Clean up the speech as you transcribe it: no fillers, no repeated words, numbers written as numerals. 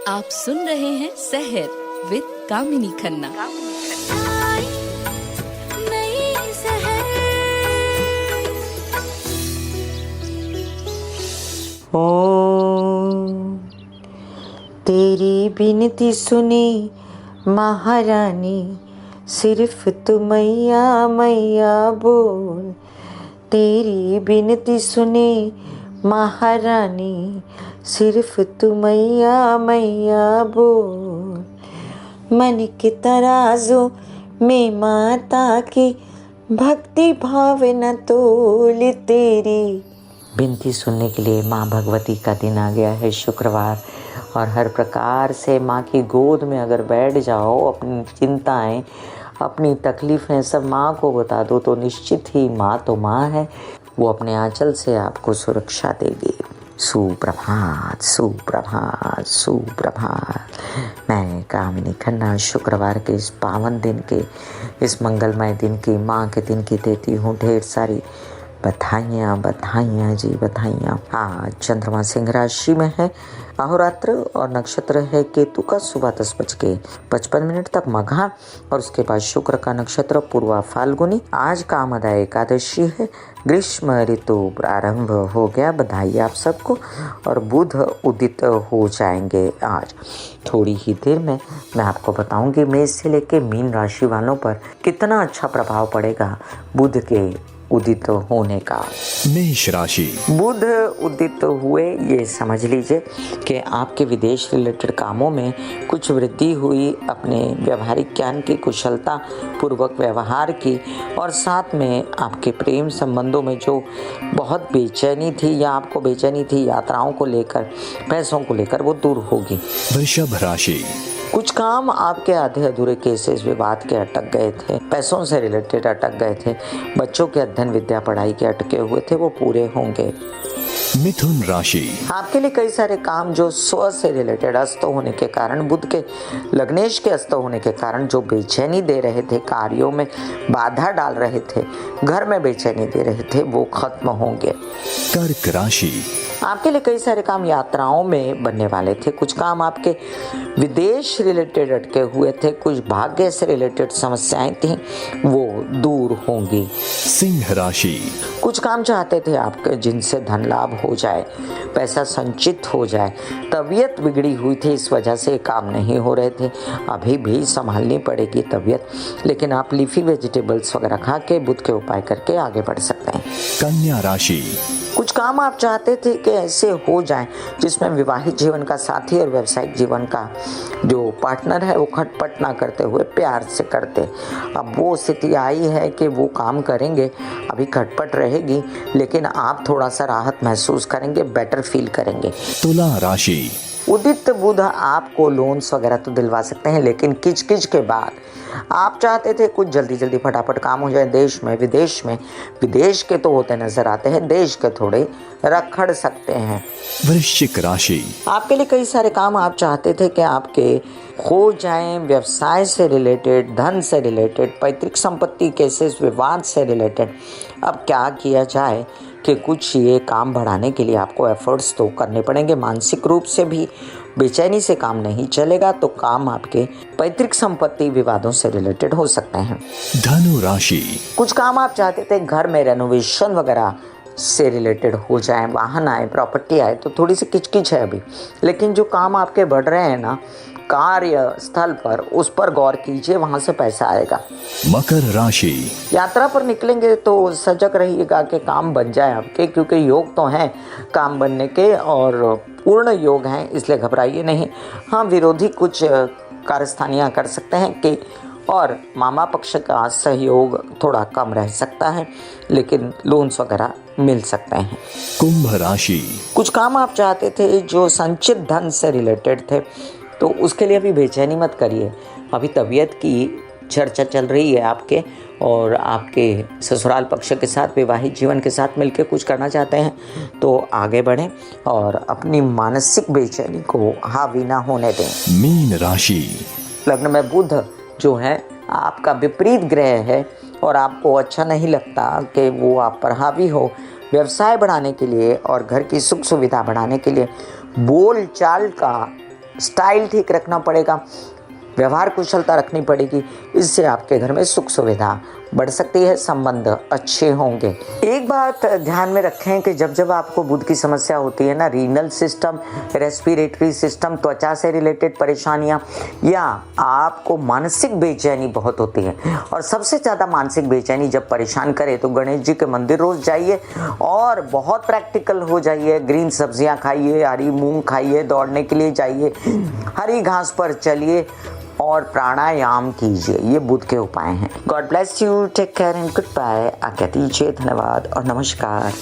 आप सुन रहे हैं सहर विद कामिनी खन्ना। ओ तेरी बिनती सुनी महारानी, सिर्फ तू मैया मैया बोल। तेरी बिनती सुनी महारानी, सिर्फ तू मैया मैया बोल। मन के तराजू में माता की भक्ति भावना तोल। तेरी बिनती सुनने के लिए माँ भगवती का दिन आ गया है, शुक्रवार। और हर प्रकार से माँ की गोद में अगर बैठ जाओ, अपनी चिंताएं, अपनी तकलीफ़ें सब माँ को बता दो, तो निश्चित ही माँ तो माँ है, वो अपने आंचल से आपको सुरक्षा देगी। सुप्रभात सुप्रभात सुप्रभात। मैं कामिनी खन्ना शुक्रवार के इस पावन दिन के, इस मंगलमय दिन की, माँ के दिन की देती हूँ ढेर सारी बधाइयाँ बधाइयाँ जी बधाइयाँ। आज चंद्रमा सिंह राशि में है, अहोरात्र और नक्षत्र है केतु का सुबह 10:55 तक मघा, और उसके बाद शुक्र का नक्षत्र पूर्वा फाल्गुनी। आज कामदा एकादशी है, ग्रीष्म ऋतु प्रारंभ हो गया, बधाई आप सबको। और बुध उदित हो जाएंगे आज थोड़ी ही देर में। मैं आपको बताऊंगी मेष से लेके मीन राशि वालों पर कितना अच्छा प्रभाव पड़ेगा बुध के उदित होने का। मेष राशि। बुध उदित हुए, ये समझ लीजिए कि आपके विदेश रिलेटेड कामों में कुछ वृद्धि हुई, अपने व्यवहारिक ज्ञान की, कुशलता पूर्वक व्यवहार की, और साथ में आपके प्रेम संबंधों में जो बहुत बेचैनी थी या आपको बेचैनी थी यात्राओं को लेकर, पैसों को लेकर, वो दूर होगी। वृषभ राशि। कुछ काम आपके आधे अधूरे केसेस विवाद के अटक गए थे, पैसों से रिलेटेड अटक गए थे, बच्चों के अध्ययन विद्या पढ़ाई के अटके हुए थे, वो पूरे होंगे। मिथुन राशि। आपके लिए कई सारे काम जो स्व से रिलेटेड अस्त होने के कारण, बुध के लग्नेश के अस्त होने के कारण जो बेचैनी दे रहे थे, कार्यों में बाधा डाल रहे थे, घर में बेचैनी दे रहे थे, वो खत्म होंगे। कर्क राशि। आपके लिए कई सारे काम यात्राओं में बनने वाले थे, कुछ काम आपके विदेश रिलेटेड अटके हुए थे, कुछ भाग्य से रिलेटेड समस्याएं थी, वो दूर होंगी। सिंह राशि। कुछ काम चाहते थे आपके जिनसे धन लाभ हो जाए, पैसा संचित हो जाए, तबीयत बिगड़ी हुई थी, इस वजह से काम नहीं हो रहे थे, अभी भी संभालनी पड़ेगी तबीयत, लेकिन आप लीफी वेजिटेबल्स वगैरह खा के बुध के उपाय करके आगे बढ़ सकते हैं। कन्या राशि। कुछ काम आप चाहते थे कि ऐसे हो जाएं जिसमें विवाहित जीवन का साथी और व्यावसायिक जीवन का जो पार्टनर है वो खटपट ना करते हुए प्यार से करते। अब वो स्थिति आई है कि वो काम करेंगे, अभी खटपट रहेगी, लेकिन आप थोड़ा सा राहत महसूस करेंगे, बेटर फील करेंगे। तुला राशि। उदित बुध आपको लोन्स वगैरह तो दिलवा सकते हैं, लेकिन किचकिच के बाद आप चाहते थे कुछ जल्दी जल्दी फटाफट काम हो जाए देश में विदेश में। विदेश के तो होते नजर आते हैं, देश के थोड़े रखड़ सकते हैं। वृश्चिक राशि। आपके लिए कई सारे काम आप चाहते थे कि आपके हो जाएं, व्यवसाय से रिलेटेड, धन से रिलेटेड, पैतृक संपत्ति केसेस, विवाद से रिलेटेड। अब क्या किया जाए कि कुछ ये काम बढ़ाने के लिए आपको एफर्ट्स तो करने पड़ेंगे, मानसिक रूप से भी बेचैनी से काम नहीं चलेगा, तो काम आपके पैतृक संपत्ति विवादों से रिलेटेड हो सकते हैं। धनु राशि। कुछ काम आप चाहते थे घर में रेनोवेशन वगैरह से रिलेटेड हो जाए, वाहन आए, प्रॉपर्टी आए, तो थोड़ी सी किचकिच है अभी, लेकिन जो काम आपके बढ़ रहे हैं ना कार्य स्थल पर, उस पर गौर कीजिए, वहां से पैसा आएगा। मकर राशि। यात्रा पर निकलेंगे तो सजग रहिएगा कि काम बन जाए आपके, क्योंकि योग तो हैं काम बनने के और पूर्ण योग हैं, इसलिए घबराइए नहीं। हाँ, विरोधी कुछ कारस्तानियाँ कर सकते हैं कि, और मामा पक्ष का सहयोग थोड़ा कम रह सकता है, लेकिन लोन्स वगैरह मिल सकते हैं। कुंभ राशि। कुछ काम आप चाहते थे जो संचित धन से रिलेटेड थे, तो उसके लिए अभी बेचैनी मत करिए, अभी तबीयत की चर्चा चल रही है आपके, और आपके ससुराल पक्ष के साथ, वैवाहिक जीवन के साथ मिलकर कुछ करना चाहते हैं तो आगे बढ़ें और अपनी मानसिक बेचैनी को हावी ना होने दें। मीन राशि। लग्न में बुध जो है आपका विपरीत ग्रह है, और आपको अच्छा नहीं लगता कि वो आप पर हावी हो। व्यवसाय बढ़ाने के लिए और घर की सुख सुविधा बढ़ाने के लिए बोल चाल का स्टाइल ठीक रखना पड़ेगा, व्यवहार कुशलता रखनी पड़ेगी। इससे आपके घर में सुख सुविधा बढ़ सकती है, संबंध अच्छे होंगे। एक बात ध्यान में रखें कि जब जब आपको बुध की समस्या होती है ना, रीनल सिस्टम, रेस्पिरेटरी सिस्टम, त्वचा से रिलेटेड परेशानियां, या आपको मानसिक बेचैनी बहुत होती है, और सबसे ज़्यादा मानसिक बेचैनी जब परेशान करे तो गणेश जी के मंदिर रोज जाइए और बहुत प्रैक्टिकल हो जाइए। ग्रीन सब्जियां खाइए, हरी मूंग खाइए, दौड़ने के लिए जाइए, हरी घास पर चलिए और प्राणायाम कीजिए। ये बुध के उपाय हैं। God bless you, take care and goodbye. आज्ञा दीजिए, धन्यवाद और नमस्कार।